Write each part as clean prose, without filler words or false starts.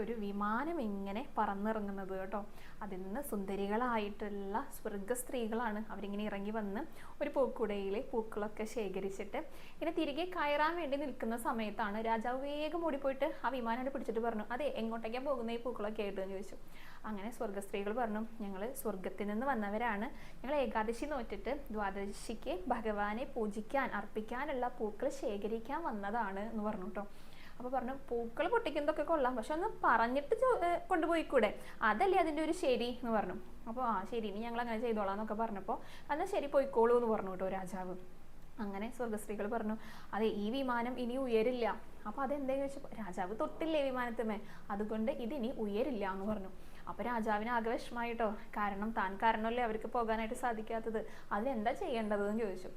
ഒരു വിമാനം ഇങ്ങനെ പറന്നിറങ്ങുന്നത് കേട്ടോ. അതിൽ നിന്ന് സുന്ദരികളായിട്ടുള്ള സ്വർഗ സ്ത്രീകളാണ് അവരിങ്ങനെ ഇറങ്ങി വന്ന് ഒരു പൂക്കുടയിലെ പൂക്കളൊക്കെ ശേഖരിച്ചിട്ട് ഇങ്ങനെ തിരികെ കയറാൻ വേണ്ടി നിൽക്കുന്ന സമയത്താണ് രാജാവ് വേഗം ഓടിപ്പോയിട്ട് ആ വിമാനം പിടിച്ചിട്ട് പറഞ്ഞു, അതെ എങ്ങോട്ടേക്കാണ് പോകുന്ന ഈ പൂക്കളൊക്കെ ആയിട്ട് എന്ന് ചോദിച്ചു. അങ്ങനെ സ്വർഗ സ്ത്രീകൾ പറഞ്ഞു, ഞങ്ങൾ സ്വർഗത്തിൽ നിന്ന് വന്നവരാണ്, ഞങ്ങൾ ഏകാദശി നോറ്റിട്ട് ദ്വാദശിക്ക് ഭഗവാനെ പൂജിക്കാൻ അർപ്പിക്കാനുള്ള പൂക്കൾ ശേഖരിക്കാൻ വന്നതാണ് എന്ന് പറഞ്ഞു കേട്ടോ. അപ്പോൾ പറഞ്ഞു, പൂക്കൾ പൊട്ടിക്കുന്നതൊക്കെ കൊള്ളാം, പക്ഷെ ഒന്ന് പറഞ്ഞിട്ട് കൊണ്ടുപോയിക്കൂടെ, അതല്ലേ അതിൻ്റെ ഒരു ശരി എന്ന് പറഞ്ഞു. അപ്പോൾ ശരി, ഇനി ഞങ്ങൾ അങ്ങനെ ചെയ്തോളാം എന്നൊക്കെ പറഞ്ഞപ്പോൾ എന്നാൽ ശരി പോയിക്കോളൂ എന്ന് പറഞ്ഞു കേട്ടോ രാജാവ്. അങ്ങനെ സ്വർഗസ്ത്രീകൾ പറഞ്ഞു, അതെ ഈ വിമാനം ഇനി ഉയരില്ല. അപ്പോൾ അതെന്താന്ന് ചോദിച്ചപ്പോൾ രാജാവ് തൊട്ടില്ലേ വിമാനത്തുമേ, അതുകൊണ്ട് ഇതിനി ഉയരില്ല എന്ന് പറഞ്ഞു. അപ്പോൾ രാജാവിന് ആകെ വിഷമായിട്ടോ, കാരണം താൻ കാരണമല്ലേ അവർക്ക് പോകാനായിട്ട് സാധിക്കാത്തത്, അതിനെന്താ ചെയ്യേണ്ടതെന്ന് ചോദിച്ചു.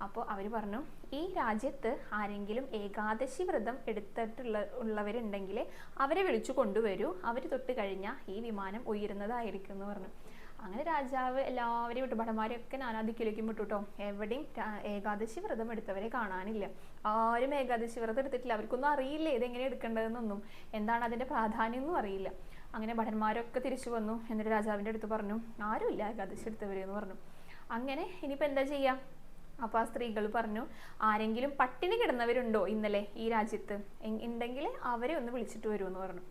അപ്പോൾ അവർ പറഞ്ഞു, ഈ രാജ്യത്ത് ആരെങ്കിലും ഏകാദശി വ്രതം ഉള്ളവരുണ്ടെങ്കിൽ അവരെ വിളിച്ചു കൊണ്ടുവരൂ, അവർ തൊട്ട് കഴിഞ്ഞാൽ ഈ വിമാനം ഉയരുന്നതായിരിക്കും എന്ന് പറഞ്ഞു. അങ്ങനെ രാജാവ് എല്ലാവരെയും വിട്ടു, ഭടന്മാരെയൊക്കെ നാനാദിക്കിലേക്കും വിട്ടു കേട്ടോ. എവിടെയും ഏകാദശി വ്രതം എടുത്തവരെ കാണാനില്ല. ആരും ഏകാദശി വ്രതം എടുത്തിട്ടില്ല, അവർക്കൊന്നും അറിയില്ല ഇതെങ്ങനെ എടുക്കേണ്ടതെന്നൊന്നും, എന്താണ് അതിൻ്റെ പ്രാധാന്യം എന്നും അറിയില്ല. അങ്ങനെ ഭടന്മാരൊക്കെ തിരിച്ചു വന്നു. എന്നിട്ട് രാജാവിൻ്റെ അടുത്ത് പറഞ്ഞു, ആരുമില്ല ഏകാദശി എടുത്തവരെന്ന് പറഞ്ഞു. അങ്ങനെ ഇനിയിപ്പോൾ എന്താ ചെയ്യാം? അപ്പോൾ ആ സ്ത്രീകൾ പറഞ്ഞു, ആരെങ്കിലും പട്ടിണി കിടന്നവരുണ്ടോ ഇന്നലെ ഈ രാജ്യത്ത് ഉണ്ടെങ്കിൽ അവരെ ഒന്ന് വിളിച്ചിട്ട് വരുമെന്ന് പറഞ്ഞു.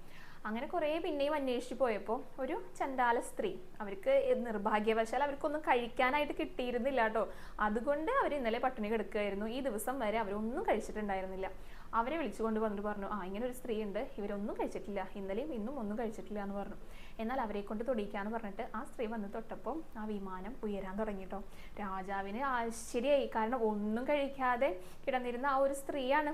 അങ്ങനെ കുറേ പിന്നെയും അന്വേഷിച്ച് പോയപ്പോൾ ഒരു ചണ്ടാല സ്ത്രീ, അവർക്ക് നിർഭാഗ്യവശാൽ അവർക്കൊന്നും കഴിക്കാനായിട്ട് കിട്ടിയിരുന്നില്ല കേട്ടോ. അതുകൊണ്ട് അവർ ഇന്നലെ പട്ടിണി കിടക്കുകയായിരുന്നു. ഈ ദിവസം വരെ അവരൊന്നും കഴിച്ചിട്ടുണ്ടായിരുന്നില്ല. അവരെ വിളിച്ചുകൊണ്ട് വന്നിട്ട് പറഞ്ഞു, ഇങ്ങനെ ഒരു സ്ത്രീ ഉണ്ട്, ഇവരൊന്നും കഴിച്ചിട്ടില്ല, ഇന്നലെയും ഇന്നും ഒന്നും കഴിച്ചിട്ടില്ല എന്ന് പറഞ്ഞു. എന്നാൽ അവരെ കൊണ്ട് തൊടിയിക്കാന്ന് പറഞ്ഞിട്ട് ആ സ്ത്രീ വന്ന് തൊട്ടപ്പോൾ ആ വിമാനം ഉയരാൻ തുടങ്ങിട്ടോ. രാജാവിന് ആശ്ചര്യമായി, കാരണം ഒന്നും കഴിക്കാതെ കിടന്നിരുന്ന ആ ഒരു സ്ത്രീയാണ്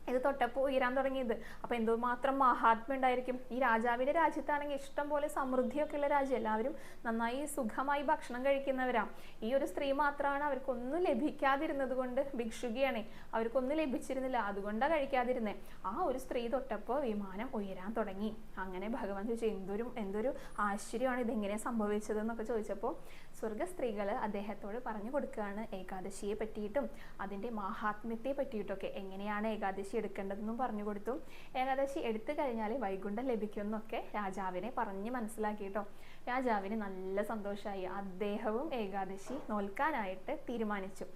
ഇത് തൊട്ടപ്പോൾ ഉയരാൻ തുടങ്ങിയത്. അപ്പോൾ എന്തുമാത്രം മഹാത്മ്യം ഉണ്ടായിരിക്കും. ഈ രാജാവിൻ്റെ രാജ്യത്താണെങ്കിൽ ഇഷ്ടം പോലെ സമൃദ്ധിയൊക്കെ ഉള്ള രാജ്യം, എല്ലാവരും നന്നായി സുഖമായി ഭക്ഷണം കഴിക്കുന്നവരാണ്. ഈ ഒരു സ്ത്രീ മാത്രമാണ് അവർക്കൊന്നും ലഭിക്കാതിരുന്നത് കൊണ്ട്, ഭിക്ഷുകിയാണേ, അവർക്കൊന്നും ലഭിച്ചിരുന്നില്ല, അതുകൊണ്ടാണ് കഴിക്കാതിരുന്നത്. ആ ഒരു സ്ത്രീ തൊട്ടപ്പോൾ വിമാനം ഉയരാൻ തുടങ്ങി. അങ്ങനെ ഭഗവാൻ ചോദിച്ചു, എന്തൊരു ആശ്ചര്യമാണ്, ഇതെങ്ങനെയാണ് സംഭവിച്ചതെന്നൊക്കെ ചോദിച്ചപ്പോൾ സ്വർഗ സ്ത്രീകൾ അദ്ദേഹത്തോട് പറഞ്ഞു കൊടുക്കുകയാണ് ഏകാദശിയെ പറ്റിയിട്ടും അതിൻ്റെ മാഹാത്മ്യത്തെ പറ്റിയിട്ടൊക്കെ, എങ്ങനെയാണ് ഏകാദശി എടുക്കേണ്ടതെന്നും പറഞ്ഞു കൊടുത്തു. ഏകാദശി എടുത്തു കഴിഞ്ഞാൽ വൈകുണ്ഠം ലഭിക്കുമെന്നൊക്കെ രാജാവിനെ പറഞ്ഞ് മനസ്സിലാക്കിയിട്ടോ. രാജാവിന് നല്ല സന്തോഷമായി. അദ്ദേഹവും ഏകാദശി നോൽക്കാനായിട്ട് തീരുമാനിച്ചു.